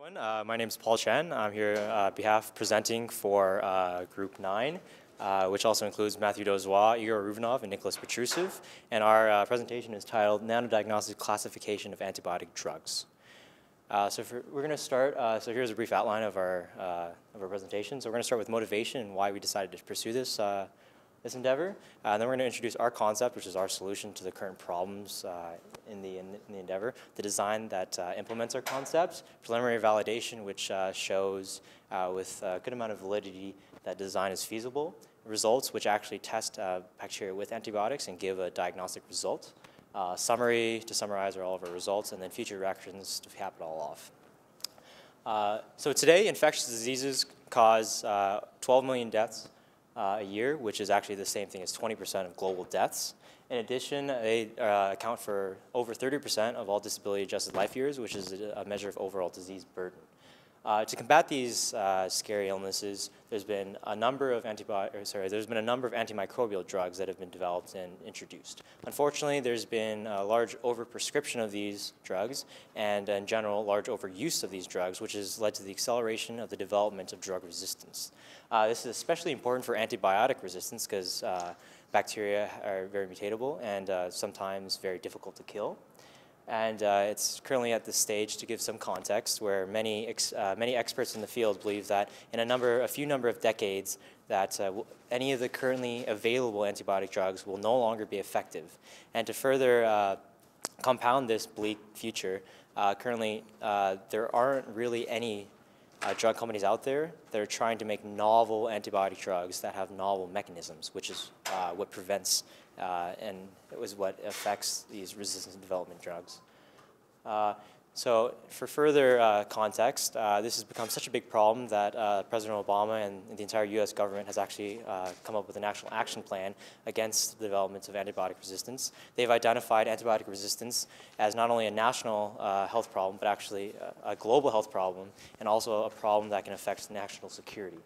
everyone. My name is Paul Chen. I'm here on behalf presenting for Group 9, which also includes Matthew Dozois, Igor Ruvinov, and Nicholas Petrusev. And our presentation is titled Nanodiagnostic Classification of Antibiotic Drugs. We're going to start, so here's a brief outline of our presentation. So we're going to start with motivation and why we decided to pursue this endeavor. And then we're going to introduce our concept, which is our solution to the current problems in the endeavor, the design that implements our concepts, preliminary validation, which shows with a good amount of validity that design is feasible, results, which actually test bacteria with antibiotics and give a diagnostic result, summary to summarize all of our results, and then future reactions to cap it all off. So today, infectious diseases cause 12 million deaths a year, which is actually the same thing as 20% of global deaths. In addition, they account for over 30% of all disability-adjusted life years, which is a measure of overall disease burden. To combat these scary illnesses, there's been a number of antimicrobial drugs that have been developed and introduced. Unfortunately, there's been a large overprescription of these drugs and, in general, large overuse of these drugs, which has led to the acceleration of the development of drug resistance. This is especially important for antibiotic resistance because bacteria are very mutatable and sometimes very difficult to kill. And it's currently at this stage, to give some context, where many experts in the field believe that in a few number of decades that any of the currently available antibiotic drugs will no longer be effective. And to further compound this bleak future, currently there aren't really any drug companies out there that are trying to make novel antibiotic drugs that have novel mechanisms, which is what prevents and it was what affects these resistant development drugs. So for further context, this has become such a big problem that President Obama and the entire US government has actually come up with a national action plan against the development of antibiotic resistance. They've identified antibiotic resistance as not only a national health problem, but actually a global health problem, and also a problem that can affect national security.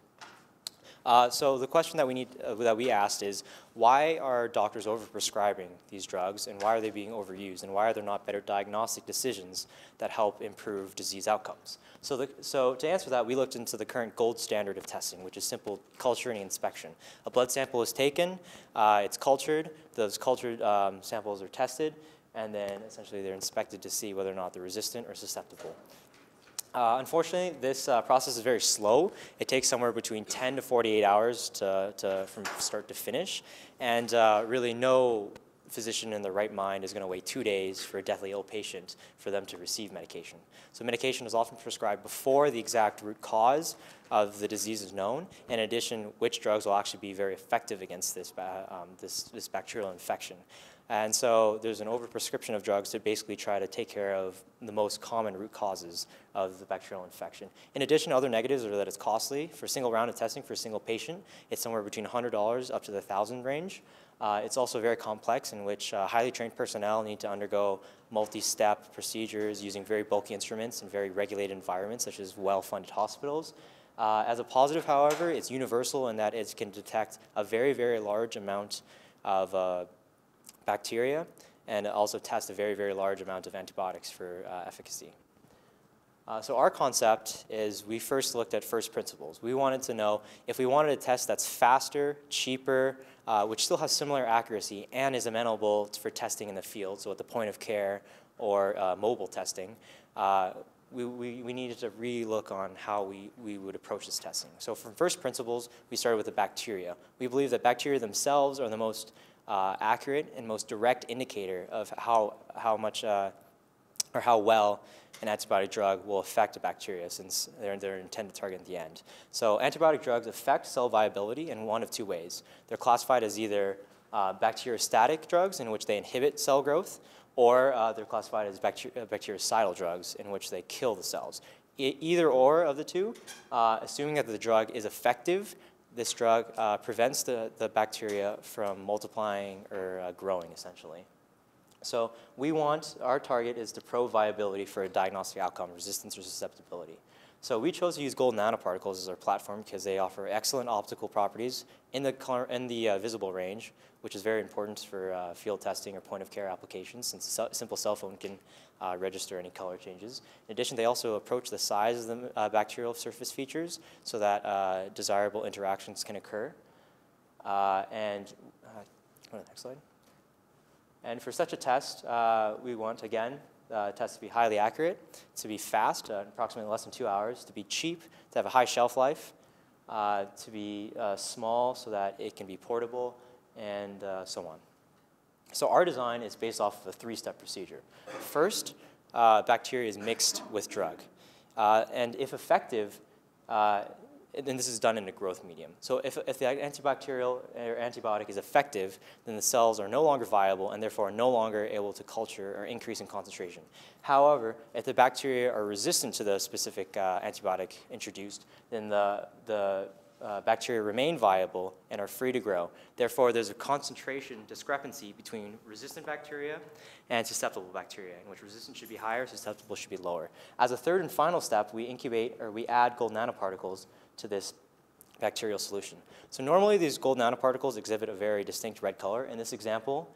So the question that we asked is, why are doctors overprescribing these drugs, and why are they being overused, and why are there not better diagnostic decisions that help improve disease outcomes? So to answer that, we looked into the current gold standard of testing, which is simple culturing and inspection. A blood sample is taken, it's cultured, those cultured samples are tested, and then essentially they're inspected to see whether or not they're resistant or susceptible. Unfortunately, this process is very slow. It takes somewhere between 10 to 48 hours from start to finish, and really no physician in their right mind is going to wait 2 days for a deathly ill patient for them to receive medication. So medication is often prescribed before the exact root cause of the disease is known. In addition, which drugs will actually be very effective against this bacterial infection. And so there's an overprescription of drugs to basically try to take care of the most common root causes of the bacterial infection. In addition, other negatives are that it's costly. For a single round of testing for a single patient, it's somewhere between $100 up to the $1,000 range. It's also very complex, in which highly trained personnel need to undergo multi-step procedures using very bulky instruments in very regulated environments, such as well-funded hospitals. As a positive, however, it's universal in that it can detect a very, very large amount of bacteria, and also test a very, very large amount of antibiotics for efficacy. So our concept is we first looked at first principles. We wanted to know if we wanted a test that's faster, cheaper, which still has similar accuracy and is amenable for testing in the field, so at the point of care or mobile testing, we needed to re-look on how we would approach this testing. So from first principles, we started with the bacteria. We believe that bacteria themselves are the most accurate and most direct indicator of how much or how well an antibiotic drug will affect a bacteria, since they're intended target at the end. So antibiotic drugs affect cell viability in one of two ways. They're classified as either bacteriostatic drugs, in which they inhibit cell growth, or they're classified as bactericidal drugs, in which they kill the cells. Either or of the two, assuming that the drug is effective, this drug prevents the bacteria from multiplying or growing, essentially. So our target is to probe viability for a diagnostic outcome, resistance or susceptibility. So we chose to use gold nanoparticles as our platform because they offer excellent optical properties in the visible range, which is very important for field testing or point-of-care applications, since a simple cell phone can register any color changes. In addition, they also approach the size of the bacterial surface features so that desirable interactions can occur. Go to the next slide. And for such a test, we want, again, test to be highly accurate, to be fast, approximately less than 2 hours, to be cheap, to have a high shelf life, to be small so that it can be portable, and so on. So our design is based off of a 3-step procedure. First, bacteria is mixed with drug. And if effective, and this is done in a growth medium. So if the antibacterial or antibiotic is effective, then the cells are no longer viable and therefore are no longer able to culture or increase in concentration. However, if the bacteria are resistant to the specific antibiotic introduced, then the bacteria remain viable and are free to grow. Therefore, there's a concentration discrepancy between resistant bacteria and susceptible bacteria, in which resistant should be higher, susceptible should be lower. As a third and final step, we incubate or we add gold nanoparticles to this bacterial solution. So normally these gold nanoparticles exhibit a very distinct red color. In this example,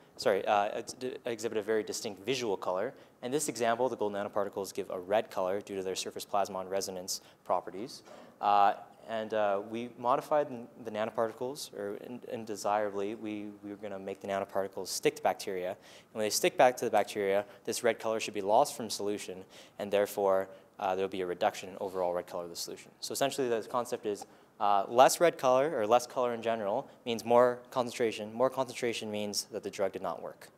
exhibit a very distinct visual color. In this example, the gold nanoparticles give a red color due to their surface plasmon resonance properties. We modified the nanoparticles, and desirably, we were going to make the nanoparticles stick to bacteria. And when they stick back to the bacteria, this red color should be lost from solution, and therefore there will be a reduction in overall red color of the solution. So essentially, the concept is less red color, or less color in general, means more concentration. More concentration means that the drug did not work.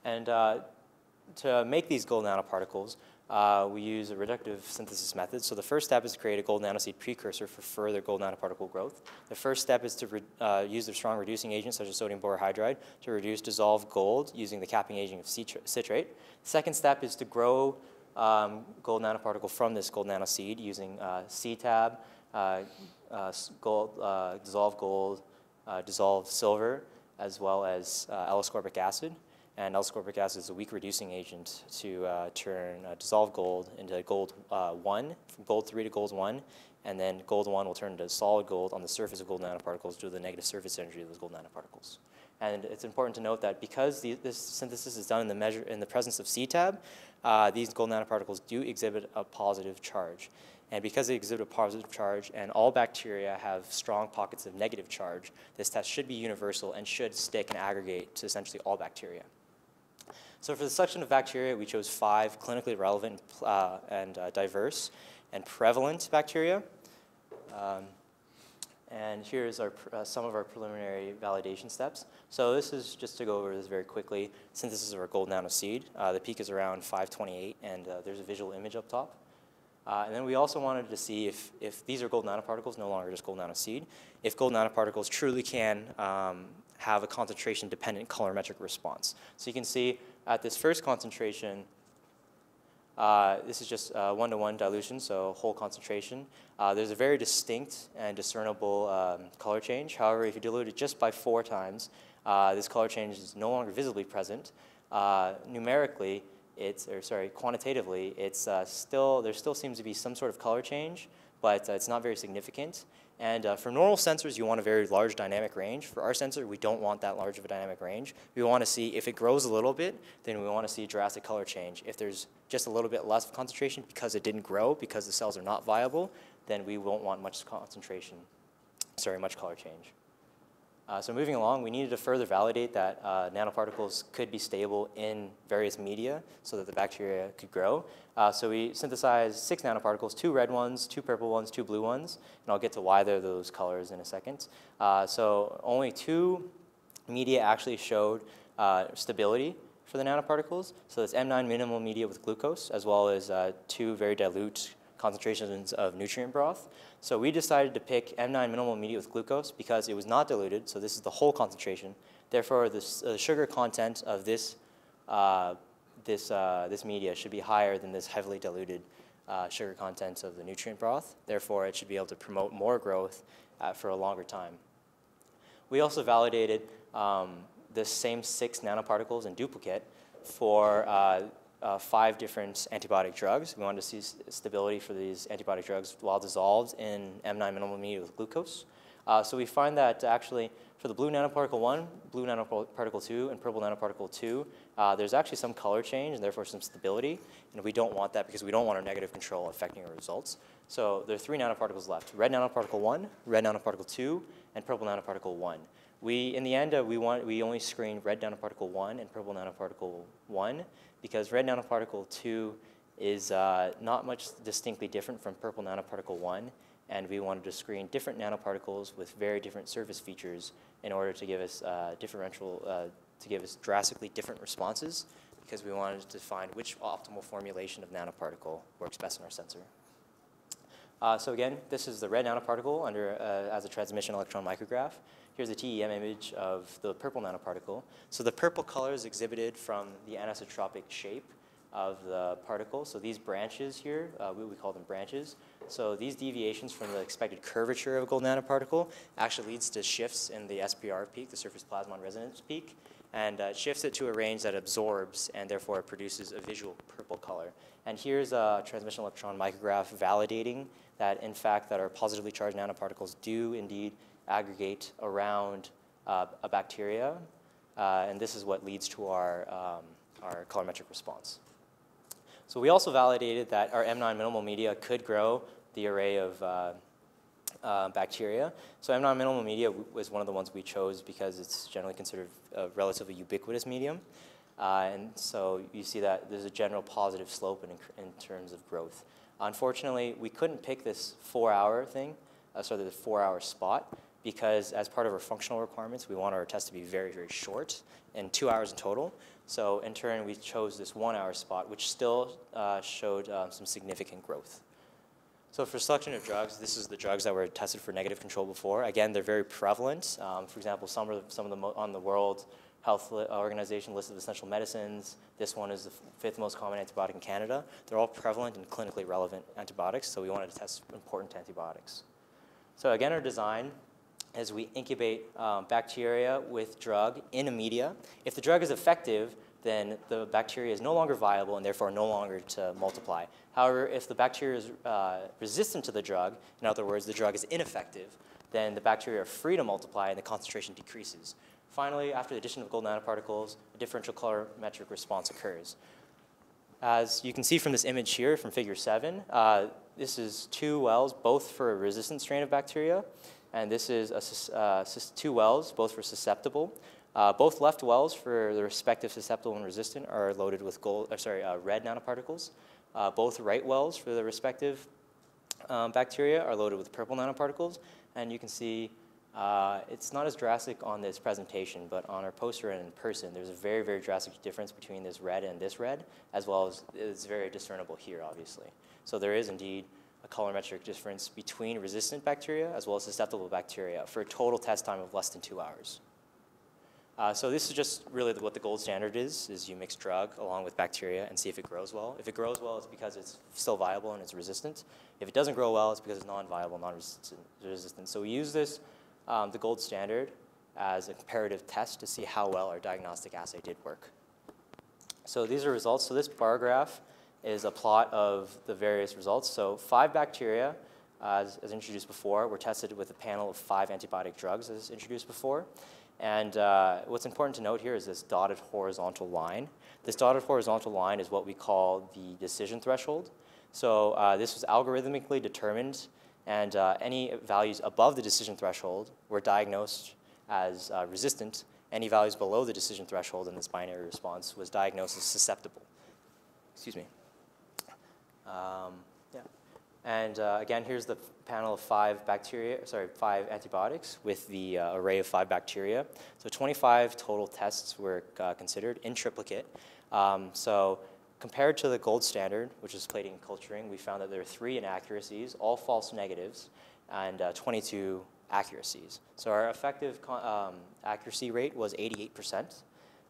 And to make these gold nanoparticles, we use a reductive synthesis method. So the first step is to create a gold nanoseed precursor for further gold nanoparticle growth. The first step is to use the strong reducing agent, such as sodium borohydride, to reduce dissolved gold using the capping agent of citrate. The second step is to grow gold nanoparticle from this gold nanoseed using CTAB, dissolved gold, dissolved silver, as well as L-ascorbic acid. And L-ascorbic acid is a weak reducing agent to turn dissolved gold into gold 1, from gold 3 to gold 1, and then gold 1 will turn into solid gold on the surface of gold nanoparticles due to the negative surface energy of those gold nanoparticles. And it's important to note that because this synthesis is done in the presence of CTAB, these gold nanoparticles do exhibit a positive charge. And because they exhibit a positive charge and all bacteria have strong pockets of negative charge, this test should be universal and should stick and aggregate to essentially all bacteria. So for the selection of bacteria, we chose 5 clinically relevant and diverse and prevalent bacteria. And here's some of our preliminary validation steps. So this is, just to go over this very quickly, synthesis of our gold nanoseed. The peak is around 528, and there's a visual image up top. And then we also wanted to see if these are gold nanoparticles, no longer just gold nanoseed, if gold nanoparticles truly can have a concentration-dependent colorimetric response. So you can see at this first concentration, this is just 1-to-1 dilution, so whole concentration. There's a very distinct and discernible color change. However, if you dilute it just by 4 times, this color change is no longer visibly present. Numerically, quantitatively, there still seems to be some sort of color change, but it's not very significant. And for normal sensors, you want a very large dynamic range. For our sensor, we don't want that large of a dynamic range. We want to see if it grows a little bit, then we want to see a drastic color change. If there's just a little bit less concentration because it didn't grow, because the cells are not viable, then we won't want much color change. So moving along, we needed to further validate that nanoparticles could be stable in various media so that the bacteria could grow. So we synthesized 6 nanoparticles, 2 red ones, 2 purple ones, 2 blue ones, and I'll get to why they're those colors in a second. So only 2 media actually showed stability for the nanoparticles. So it's M9 minimal media with glucose, as well as 2 very dilute concentrations of nutrient broth. So we decided to pick M9 minimal media with glucose because it was not diluted, so this is the whole concentration. Therefore, the sugar content of this media should be higher than this heavily diluted sugar content of the nutrient broth. Therefore, it should be able to promote more growth for a longer time. We also validated the same 6 nanoparticles in duplicate for 5 different antibiotic drugs. We wanted to see stability for these antibiotic drugs while dissolved in M9 minimal media with glucose. So we find that actually for the blue nanoparticle 1, blue nanoparticle 2, and purple nanoparticle 2, there's actually some color change and therefore some stability. And we don't want that because we don't want our negative control affecting our results. So there are 3 nanoparticles left: red nanoparticle 1, red nanoparticle 2, and purple nanoparticle 1. In the end, we only screen red nanoparticle 1 and purple nanoparticle 1 because red nanoparticle 2 is not much distinctly different from purple nanoparticle 1, and we wanted to screen different nanoparticles with very different surface features in order to give us drastically different responses, because we wanted to find which optimal formulation of nanoparticle works best in our sensor. So again, this is the red nanoparticle as a transmission electron micrograph. Here's a TEM image of the purple nanoparticle. So the purple color is exhibited from the anisotropic shape of the particle. So these branches here, we call them branches. So these deviations from the expected curvature of a gold nanoparticle actually leads to shifts in the SPR peak, the surface plasmon resonance peak, and shifts it to a range that absorbs and therefore produces a visual purple color. And here's a transmission electron micrograph validating that, in fact, that our positively charged nanoparticles do indeed aggregate around a bacteria, and this is what leads to our colorimetric response. So we also validated that our M9 minimal media could grow the array of bacteria. So M9 minimal media was one of the ones we chose because it's generally considered a relatively ubiquitous medium. And so you see that there's a general positive slope in terms of growth. Unfortunately, we couldn't pick this 4-hour thing, the 4-hour spot, because as part of our functional requirements, we want our test to be very, very short, and 2 hours in total. So in turn, we chose this 1-hour spot, which still showed some significant growth. So for selection of drugs, this is the drugs that were tested for negative control before. Again, they're very prevalent. For example, some of them on the World Health Organization list of essential medicines. This one is the 5th most common antibiotic in Canada. They're all prevalent and clinically relevant antibiotics, so we wanted to test important antibiotics. So again, our design is we incubate bacteria with drug in a media. If the drug is effective, then the bacteria is no longer viable and therefore no longer to multiply. However, if the bacteria is resistant to the drug, in other words, the drug is ineffective, then the bacteria are free to multiply and the concentration decreases. Finally, after the addition of gold nanoparticles, a differential colorimetric response occurs. As you can see from this image here, from figure 7, this is 2 wells, both for a resistant strain of bacteria, and this is 2 wells, both for susceptible. Both left wells for the respective susceptible and resistant are loaded with red nanoparticles. Both right wells for the respective bacteria are loaded with purple nanoparticles, and you can see it's not as drastic on this presentation, but on our poster and in person, there's a very, very drastic difference between this red and this red, as well as it's very discernible here, obviously. So there is indeed a colorimetric difference between resistant bacteria as well as susceptible bacteria for a total test time of less than 2 hours. So this is just really what the gold standard is you mix drug along with bacteria and see if it grows well. If it grows well, it's because it's still viable and it's resistant. If it doesn't grow well, it's because it's non-viable, non-resistant. So we use this, the gold standard, as a comparative test to see how well our diagnostic assay did work. So these are results. So this bar graph is a plot of the various results. So 5 bacteria, as introduced before, were tested with a panel of 5 antibiotic drugs, as introduced before. And what's important to note here is this dotted horizontal line. This dotted horizontal line is what we call the decision threshold. So this was algorithmically determined, and any values above the decision threshold were diagnosed as resistant. Any values below the decision threshold in this binary response was diagnosed as susceptible. Excuse me. Yeah. And again, here's the panel of 5 antibiotics with the array of 5 bacteria. So 25 total tests were considered in triplicate. So compared to the gold standard, which is plating and culturing, we found that there are 3 inaccuracies, all false negatives, and 22 accuracies. So our effective accuracy rate was 88%.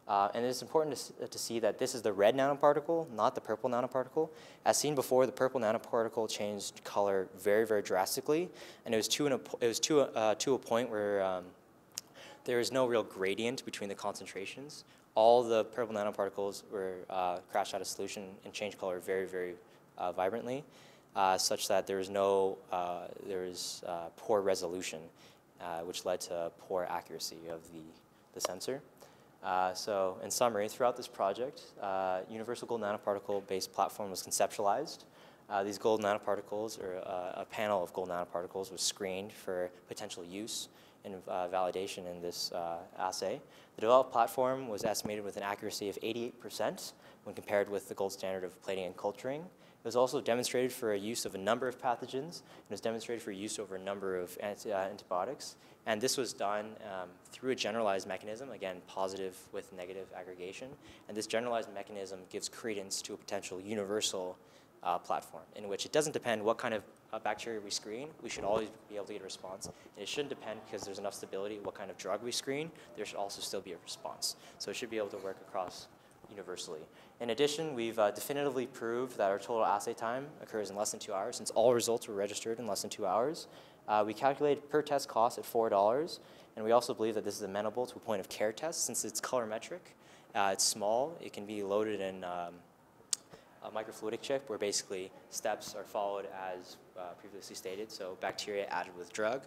And it's important to see that this is the red nanoparticle, not the purple nanoparticle. As seen before, the purple nanoparticle changed color very, very drastically, and it was to a point where there is no real gradient between the concentrations. all the purple nanoparticles were crashed out of solution and changed color very, very vibrantly, such that there was poor resolution, which led to poor accuracy of the sensor. So in summary, throughout this project, universal gold nanoparticle-based platform was conceptualized. These gold nanoparticles, or a panel of gold nanoparticles, was screened for potential use and validation in this assay. The developed platform was estimated with an accuracy of 88% when compared with the gold standard of plating and culturing. It was also demonstrated for a use of a number of pathogens. It was demonstrated for use over a number of antibiotics. And this was done through a generalized mechanism, again, positive with negative aggregation. And this generalized mechanism gives credence to a potential universal platform in which it doesn't depend what kind of bacteria we screen. We should always be able to get a response. And it shouldn't depend, because there's enough stability, what kind of drug we screen. There should also still be a response. So it should be able to work across universally. In addition, we've definitively proved that our total assay time occurs in less than 2 hours, since all results were registered in less than 2 hours. We calculated per test cost at $4, and we also believe that this is amenable to a point of care test, since it's colorimetric. It's small. It can be loaded in a microfluidic chip, where basically steps are followed as previously stated. So bacteria added with drug,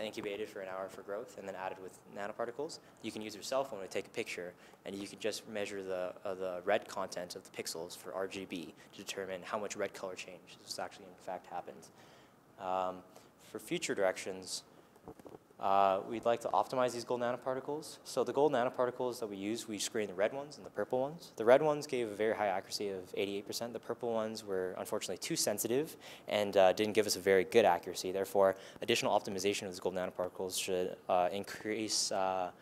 incubated for an hour for growth, and then added with nanoparticles. You can use your cell phone to take a picture, and you can just measure the red content of the pixels for RGB to determine how much red color change this actually in fact happens. For future directions, we'd like to optimize these gold nanoparticles. So the gold nanoparticles that we use, we screen the red ones and the purple ones. The red ones gave a very high accuracy of 88%. The purple ones were unfortunately too sensitive and didn't give us a very good accuracy. Therefore, additional optimization of these gold nanoparticles should increase our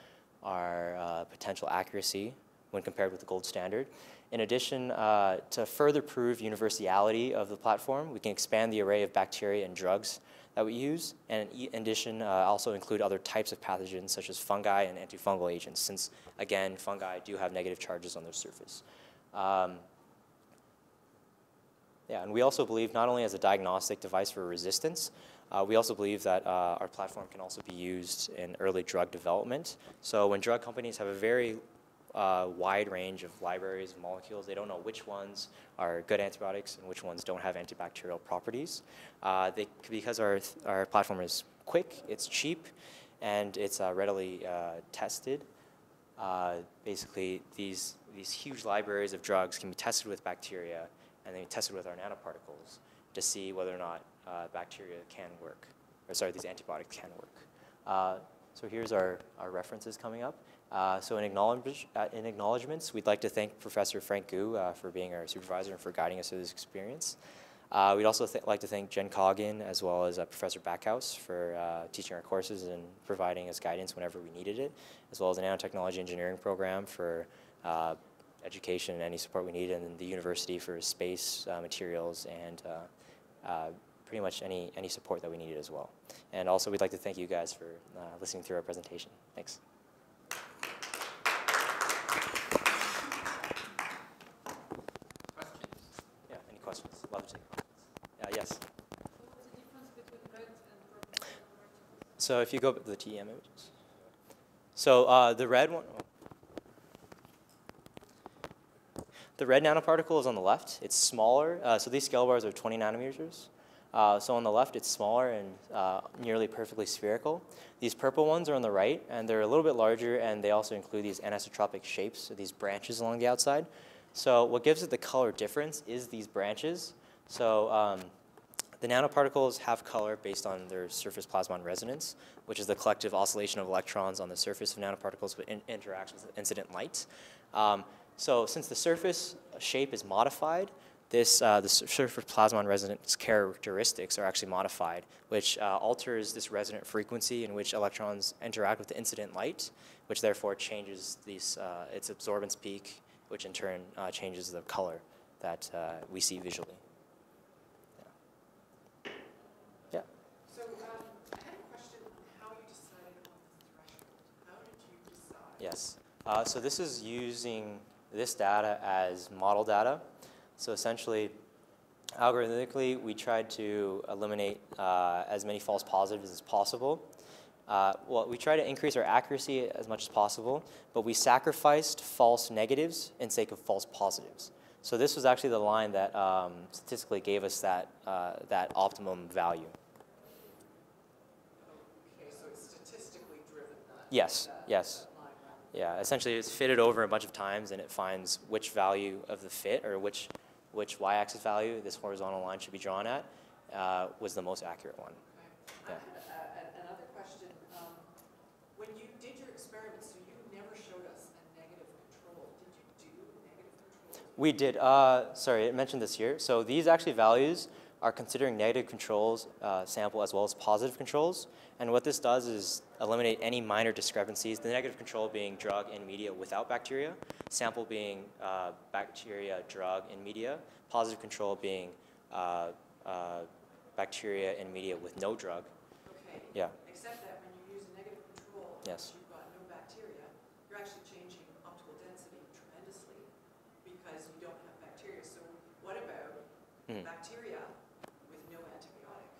potential accuracy when compared with the gold standard. In addition, to further prove universality of the platform, we can expand the array of bacteria and drugs that we use, and in addition, also include other types of pathogens such as fungi and antifungal agents, since, again, fungi do have negative charges on their surface. Yeah, and we also believe not only as a diagnostic device for resistance, we also believe that our platform can also be used in early drug development. So when drug companies have a very wide range of libraries of molecules, they don't know which ones are good antibiotics and which ones don't have antibacterial properties. Because our platform is quick, it's cheap, and it's readily tested. Basically, these huge libraries of drugs can be tested with bacteria and then tested with our nanoparticles to see whether or not bacteria can work, or sorry, these antibiotics can work. So here's our references coming up. So in acknowledgements, we'd like to thank Professor Frank Gu for being our supervisor and for guiding us through this experience. We'd also like to thank Jen Coggin as well as Professor Backhouse for teaching our courses and providing us guidance whenever we needed it, as well as the Nanotechnology Engineering Program for education and any support we need, and the university for space, materials, and pretty much any support that we needed as well. And also, we'd like to thank you guys for listening through our presentation. Thanks. Questions? Love to take questions. Yes. So what's the difference between red and purple nanoparticles? So if you go to the TEM images. So the red one, the red nanoparticle is on the left. It's smaller. So these scale bars are 20 nanometers. So on the left, it's smaller and nearly perfectly spherical. These purple ones are on the right, and they're a little bit larger, and they also include these anisotropic shapes, so these branches along the outside. So what gives it the color difference is these branches. So the nanoparticles have color based on their surface plasmon resonance, which is the collective oscillation of electrons on the surface of nanoparticles with interactions with incident light. So since the surface shape is modified, the surface plasmon resonance characteristics are actually modified, which alters this resonant frequency in which electrons interact with the incident light, which therefore changes its absorbance peak, which in turn changes the color that we see visually. Yeah. So I had a question on how you decided on the threshold. How did you decide? Yes. So this is using this data as model data. So essentially, algorithmically, we tried to eliminate as many false positives as possible. Well, we try to increase our accuracy as much as possible, but we sacrificed false negatives in sake of false positives. So this was actually the line that statistically gave us that, that optimum value. Okay, so it's statistically driven. Yes, yes. Line, right? Yeah, essentially it's fitted over a bunch of times and it finds which value of the fit or which y-axis value this horizontal line should be drawn at was the most accurate one. Okay. Yeah. I had another question. When you did your experiments, so you never showed us a negative control. Did you do negative control? We did. Sorry, I mentioned this here. So these actually values are considering negative controls sample as well as positive controls. And what this does is eliminate any minor discrepancies, the negative control being drug in media without bacteria, sample being bacteria, drug in media, positive control being bacteria in media with no drug. Okay. Yeah. Except that when you use a negative control, Yes. you've got no bacteria, you're actually changing optical density tremendously because you don't have bacteria. So what about bacteria with no antibiotic?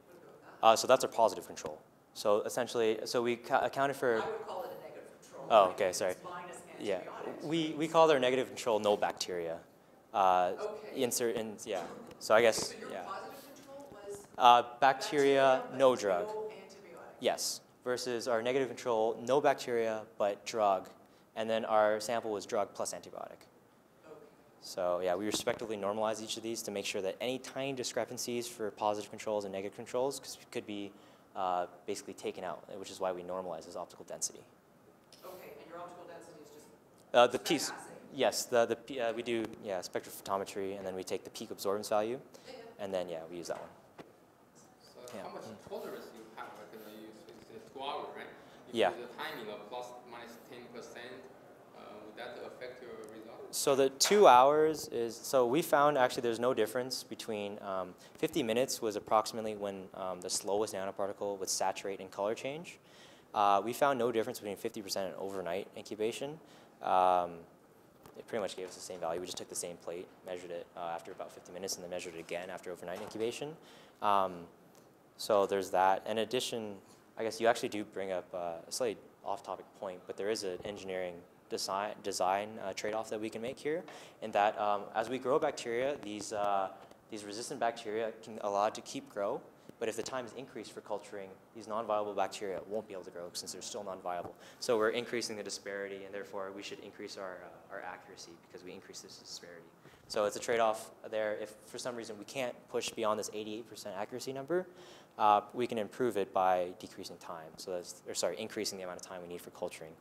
What about that? So that's our positive control. So essentially, so we accounted for. I would call it a negative control. Oh, right? okay, Because sorry. it's minus Yeah, antibiotics. we call our negative control no bacteria. Okay. Insert in, yeah. So I guess, So your yeah. positive control was Bacteria, but no drug. no antibiotic. Yes. Versus our negative control, no bacteria, but drug. And then our sample was drug plus antibiotic. Okay. So yeah, we respectively normalize each of these to make sure that any tiny discrepancies for positive controls and negative controls could be basically taken out, which is why we normalize as optical density. Okay, and your optical density is just The spec piece, assay. yes, we do spectrophotometry, and then we take the peak absorbance value, and then we use that one. So Yeah. how much tolerance you have? Like you say 2 hours, right? If Yeah. the timing of plus minus 10%, would that affect your result? So the 2 hours is, so we found actually there's no difference between 50 minutes was approximately when the slowest nanoparticle would saturate and color change. We found no difference between 50% and overnight incubation. It pretty much gave us the same value. We just took the same plate, measured it after about 50 minutes, and then measured it again after overnight incubation. So there's that. In addition, I guess you actually do bring up a slightly off-topic point, but there is an engineering design trade-off that we can make here, in that as we grow bacteria, these resistant bacteria can allow it to keep grow, but if the time is increased for culturing, these non-viable bacteria won't be able to grow since they're still non-viable. So we're increasing the disparity, and therefore we should increase our accuracy because we increase this disparity. So it's a trade-off there. If for some reason we can't push beyond this 88% accuracy number, we can improve it by decreasing time. So that's, or sorry, increasing the amount of time we need for culturing.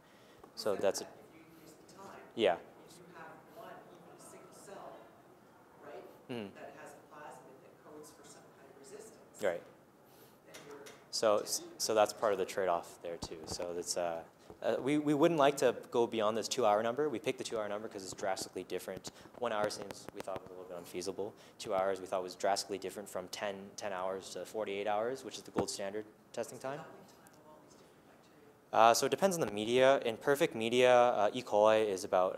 So that's, If you increase the time, yeah. if you have one, even a single cell, right, Mhm. that has a plasmid that codes for some kind of resistance, Right. then you're So that's part of the trade-off there too. So that's we wouldn't like to go beyond this 2-hour number. We picked the 2-hour number because it's drastically different. 1 hour seems, we thought, was a little bit unfeasible. 2 hours we thought was drastically different from 10 hours to 48 hours, which is the gold standard testing time. doubling time of all these different bacteria. So it depends on the media. In perfect media, E. coli is about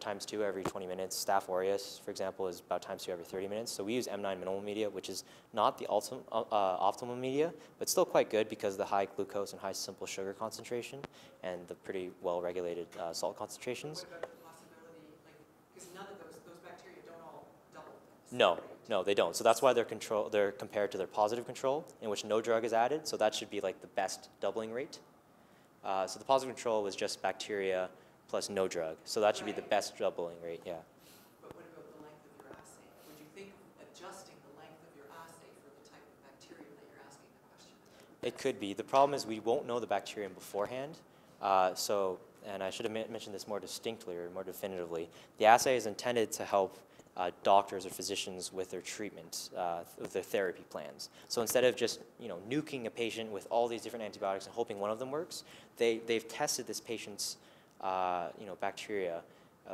times 2 every 20 minutes. Staph aureus, for example, is about times 2 every 30 minutes. So we use M9 minimal media, which is not the optimum media, but still quite good because of the high glucose and high simple sugar concentration and the pretty well-regulated salt concentrations. What about the possibility, like, because none of those bacteria don't all double? No, they don't. So that's why they're compared to their positive control, in which no drug is added. So that should be like the best doubling rate. So the positive control was just bacteria plus no drug. So that should be the best doubling rate, yeah. But what about the length of your assay? Would you think of adjusting the length of your assay for the type of bacterium that you're asking the question about? It could be. The problem is we won't know the bacterium beforehand. And I should have mentioned this more distinctly or more definitively. The assay is intended to help doctors or physicians with their treatment, with their therapy plans. So instead of just nuking a patient with all these different antibiotics and hoping one of them works, they've tested this patient's bacteria,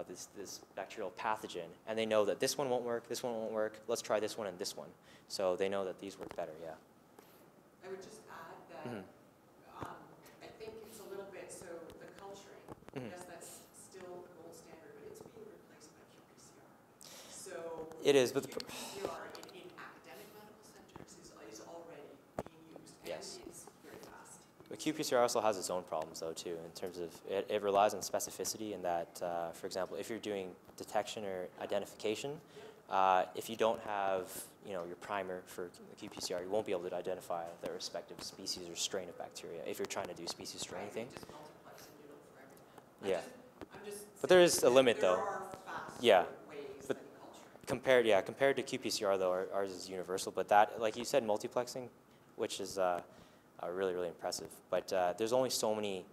this bacterial pathogen, and they know that this one won't work, this one won't work. Let's try this one and this one. So they know that these work better. Yeah. I would just add that I think it's a little bit, so the culturing, yes, that's still the gold standard, but it's being replaced by qPCR. So It is, but qPCR in academic medical centers is already being used, and Yes. it's very fast. qPCR also has its own problems though too, in terms of it relies on specificity in that, for example, if you're doing detection or identification, if you don't have your primer for qPCR, you won't be able to identify the respective species or strain of bacteria if you're trying to do species strain thing. Just multiplex and do it for everything. Yeah. I'm just But there is a limit though. There are faster Yeah. ways But than culture. compared to qPCR though, ours is universal. But that, like you said, multiplexing, which is really, really impressive. But there's only so many,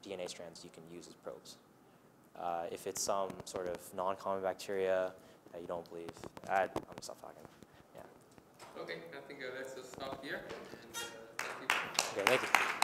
DNA strands you can use as probes. If it's some sort of non-common bacteria that you don't believe, I'm gonna stop talking. Yeah. Okay, I think let's just stop here. And, thank you. Okay, thank you.